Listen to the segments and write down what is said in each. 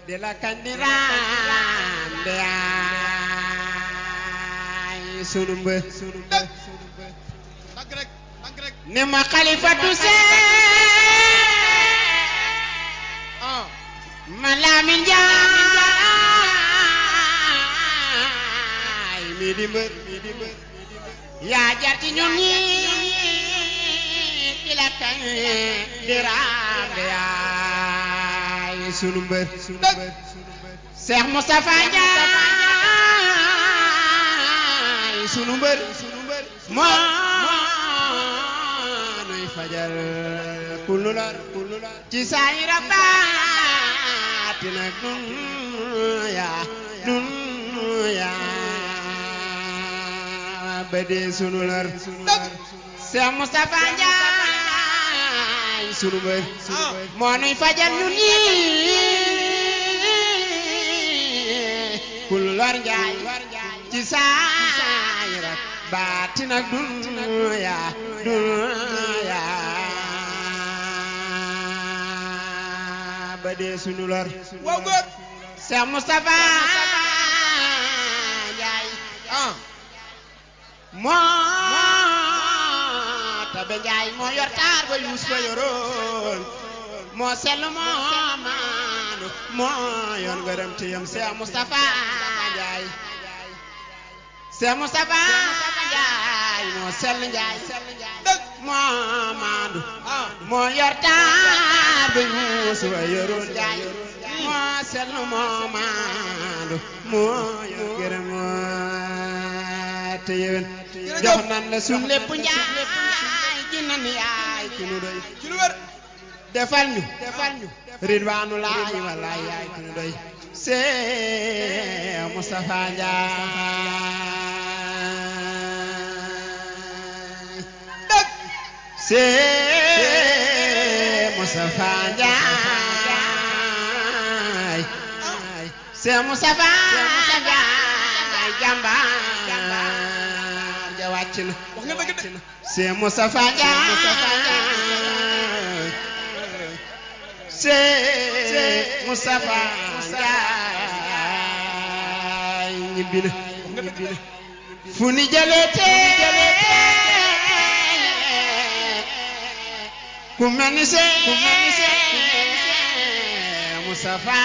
de la kandiran de ay sunu mbër ne ma xalifatu ma Lamin Njaay mi di mbër yaa jar ci ñun ñi di la kandiran de ay sunu mbër Cheikh Moustapha Ndiaye sunu mbër moo nuy fajal kullu lar ci saay rabaati nag dunya ba dee sunu lar Cheikh Moustapha Ndiaye sunu mbër moo nuy fajal ñun ñi kullu lar Njaay ci saay rabaati nag dunya ba dee sunu lar waaw góor Cheikh Moustapha Ndiaye moo tabe Ndiaye moo yor taar ba Yuusufa yoroon moo sell moo maanu moo yoon ngërëm ci yam Cheikh Moustapha Ndiaye Cheikh Moustapha Ndiaye moo sell Ndiaye moo maandu moo yor taar ba Yuusufa yoroon Ndiaye moo sell moo maandu moo yor ngërëm te yéwén jox nan la sun lépp Ndiaye ji nan yaay ki nu doy defal ñu ridwaanu laay walaay yaay ki nu doy Cheikh Moustapha Ndiaye Cheikh Moustapha Ndiaye Cheikh Moustapha Ndiaye jàmbaar ja wàcc na wax nga dëgg de Cheikh Moustapha Ndiaye Cheikh Moustapha Ndiaye ñibbi na fu ni jëlee ku mel ni Cheikh Moustapha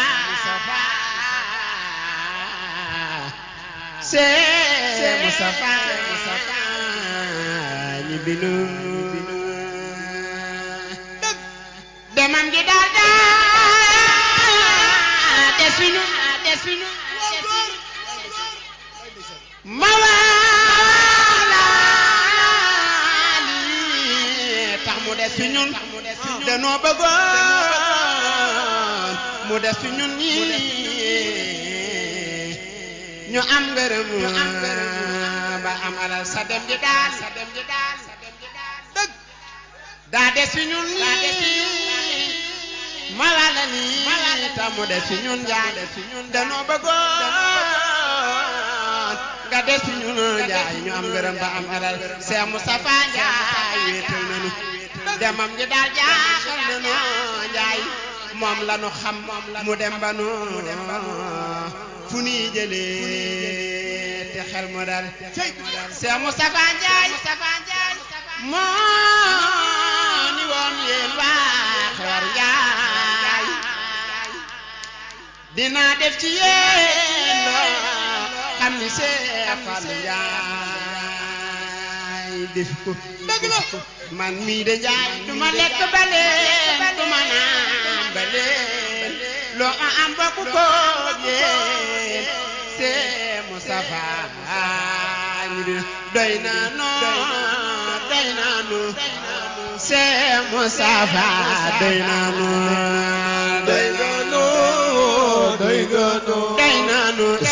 Cheikh Moustapha ñibbi na demam gi daal des fi ñu mawali tax mu des fi ñun danoo bëggoon mu des fi ñun ñi ñu am ngërëm ba am alal sa dem gi daal daa des fi ñun ñi malala ni tax mu des fi ñun Njaay danoo bëggoon nga des fi ñun Njaay ñu am ngërëm ba am alal Cheikh Moustapha Ndiaye wéetal nañu demam gi daal jaaxal nañu Njaay moom la nu xam mu dem ba nu fu ñuy jëlee te xel mu dal Cheikh Moustapha Ndiaye moo ni woon yéen waa Xewar Njaay dinaa def ci yéen loo xam ni Cheikh Fallou Ndiaye def ko dëgg la man mii de Njaay du ma lekk ba leen du ma naan ba leen loo am bokk ko yéen Cheikh Moustapha doy na noo Cheikh Moustapha doy na noo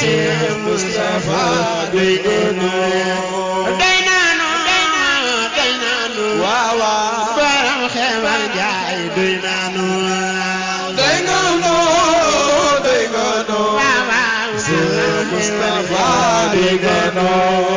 Cheikh Moustapha doy na noo waaw borom Xewar Njaay doy na noo waaw Cheikh Moustapha doy na noo